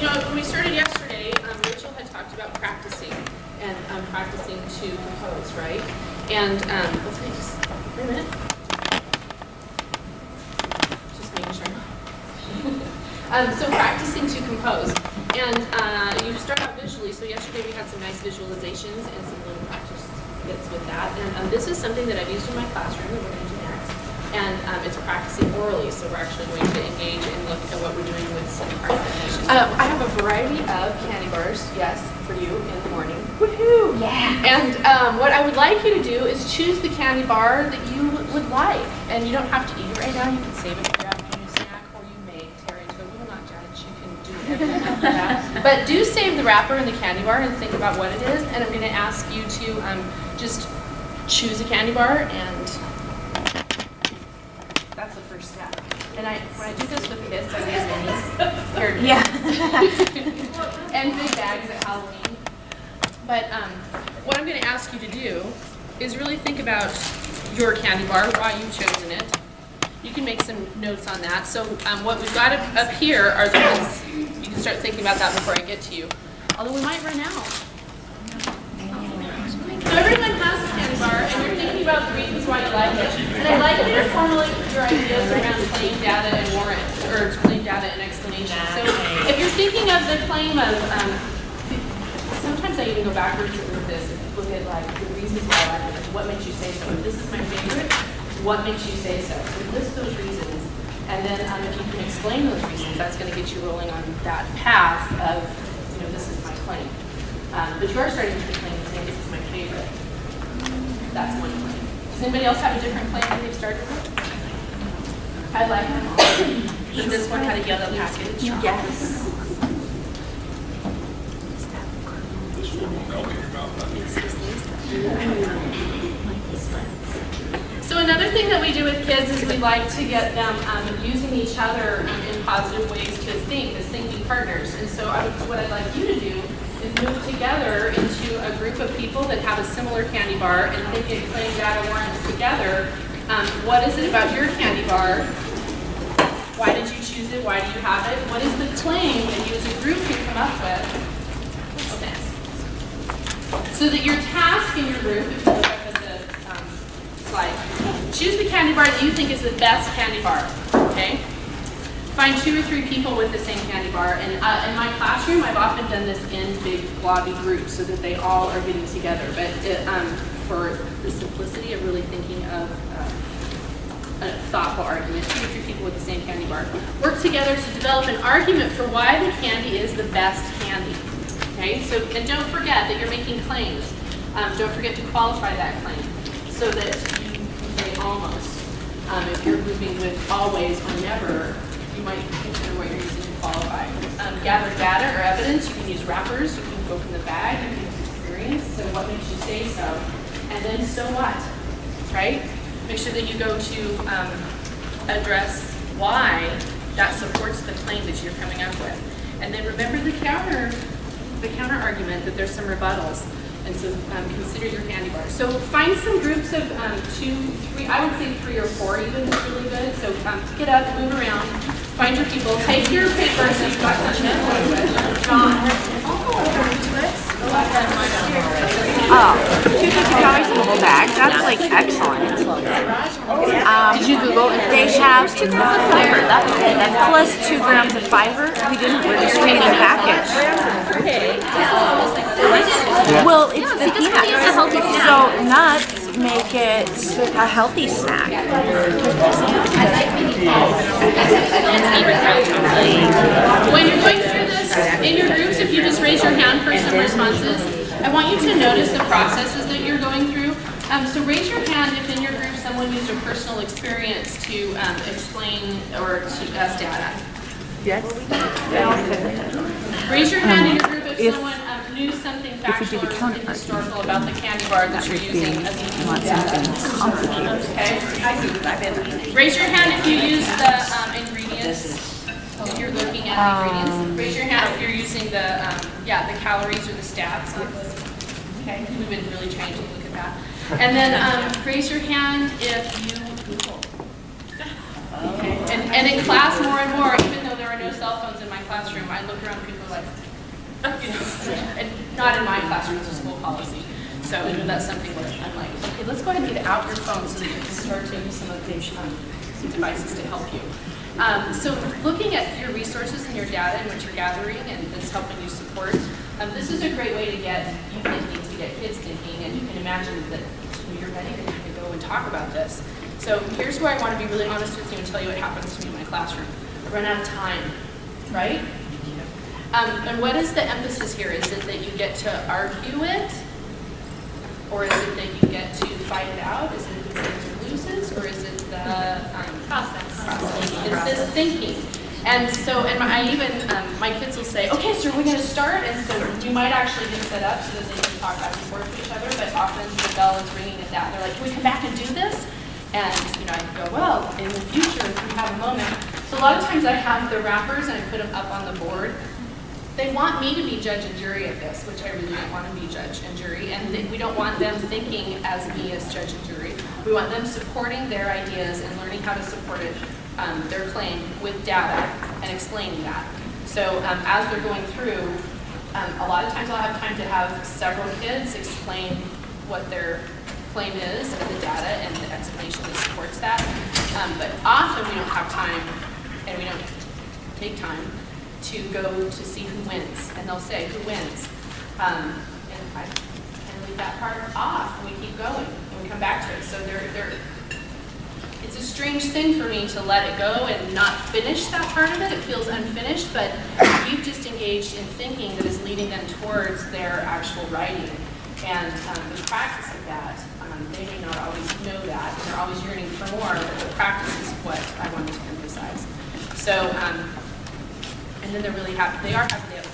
You know, when we started yesterday, Rachel had talked about practicing and practicing to compose, right? And let's just wait a minute. Just making sure. So practicing to compose, and you start out visually. So yesterday we had some nice visualizations and some little practice bits with that. And this is something that I've used in my classroom that we're going to do next. And it's practicing orally, so we're actually going to engage and look at what we're doing with some articulations. I have a variety of candy bars, yes, for you in the morning. Woohoo! Yeah! And what I would like you to do is choose the candy bar that you would like. And you don't have to eat it right now. You can save it for your afternoon snack, or you may tear into it. We will not judge. You can do everything after that. But do save the wrapper and the candy bar and think about what it is. And I'm going to ask you to just choose a candy bar, and that's the first step. And when I do this with kids, I use minis. Yeah. And big bags at Halloween. But what I'm going to ask you to do is really think about your candy bar, why you've chosen it. You can make some notes on that. So what we've got up here are the ones, you can start thinking about that before I get to you. Although we might run out. So everyone has a candy bar, and you're thinking about the reasons why you like it. And I'd like you to formulate your ideas around claim, data, and warrant, or claim, data, and explanation. So if you're thinking of the claim of, sometimes I even go backwards with this and look at like the reasons why I like it. What makes you say so? If this is my favorite, what makes you say so? So list those reasons, and then if you can explain those reasons, that's going to get you rolling on that path of, this is my claim. But you are starting with the claim and saying, this is my favorite. That's one claim. Does anybody else have a different claim that they've started with? I like them all. This one had a yellow package. Yes. So another thing that we do with kids is we like to get them using each other in positive ways to think, as thinking partners. And so what I'd like you to do is move together into a group of people that have a similar candy bar and think and claim, data, warrants together. What is it about your candy bar? Why did you choose it? Why do you have it? What is the claim that you as a group can come up with? So that your task in your group, if you look up at the slide, choose the candy bar that you think is the best candy bar, okay? Find 2 or 3 people with the same candy bar. And in my classroom, I've often done this in big blobby groups so that they all are getting together. But for the simplicity of really thinking of a thoughtful argument, 2 or 3 people with the same candy bar. Work together to develop an argument for why the candy is the best candy. Okay, so, and don't forget that you're making claims. Don't forget to qualify that claim so that you can say almost. If you're moving with always or never, you might consider what you're using to qualify. Gather data or evidence. You can use wrappers. You can go from the bag. You can use experience. So what makes you say so? And then so what? Right? Make sure that you go to address why that supports the claim that you're coming up with. And then remember the counter argument, that there's some rebuttals. And so consider your candy bar. So find some groups of 2, 3, I would say 3 or 4 even is really good. So get up, move around, find your people, take your papers that you've got something to work with. John. Oh, $250 in the whole bag. That's like excellent. Did you Google? They have 2 grams of fiber. That's plus 2 grams of fiber. We didn't. We're just reading the package. Well, it's the peanuts. So nuts make it a healthy snack. When you're going through this in your groups, if you just raise your hand for some responses, I want you to notice the processes that you're going through. So raise your hand if in your group someone used a personal experience to explain or to as data. Yes. Raise your hand in your group if someone knew something factual or something historical about the candy bar that you're using as a data. Okay. Raise your hand if you use the ingredients. If you're looking at the ingredients, raise your hand if you're using the the calories or the stats. Okay, we've been really trying to look at that. And then raise your hand if you Google. Okay. And in class more and more, even though there are no cell phones in my classroom, I look around people like, And not in my classroom, it's a school policy. So that's something where I'm like, okay, let's go ahead and get out your phone so that you can start to use some of these devices to help you. So looking at your resources and your data and what you're gathering and that's helping you support, this is a great way to get you thinking, to get kids thinking, and you can imagine that when you're ready to kind of go and talk about this. So here's where I want to be really honest with you and tell you what happens to me in my classroom. I run out of time, right? And what is the emphasis here? Is it that you get to argue it? Or is it that you get to fight it out? Is it who wins or loses? Or is it the process? It's this thinking. And so, my kids will say, okay, so are we going to start? And so we might actually get set up so that they can talk back and forth to each other, but often the bell is ringing at that. They're like, can we come back and do this? And, I go, well, in the future, if we have a moment. So a lot of times I have the wrappers and I put them up on the board. They want me to be judge and jury of this, which I really don't want to be judge and jury, and we don't want them thinking as me as judge and jury. We want them supporting their ideas and learning how to support it, their claim with data and explaining that. So as they're going through, a lot of times I'll have time to have several kids explain what their claim is and the data and the explanation that supports that. But often we don't have time, and we don't take time to go to see who wins, and they'll say who wins, and I kind of leave that part off, and we keep going, and we come back to it. So it's a strange thing for me to let it go and not finish that part of it. It feels unfinished, but we've just engaged in thinking that is leading them towards their actual writing, and the practice of that. They may not always know that, and they're always yearning for more, but the practice is what I wanted to emphasize. So. And then they're really happy. They are happy they have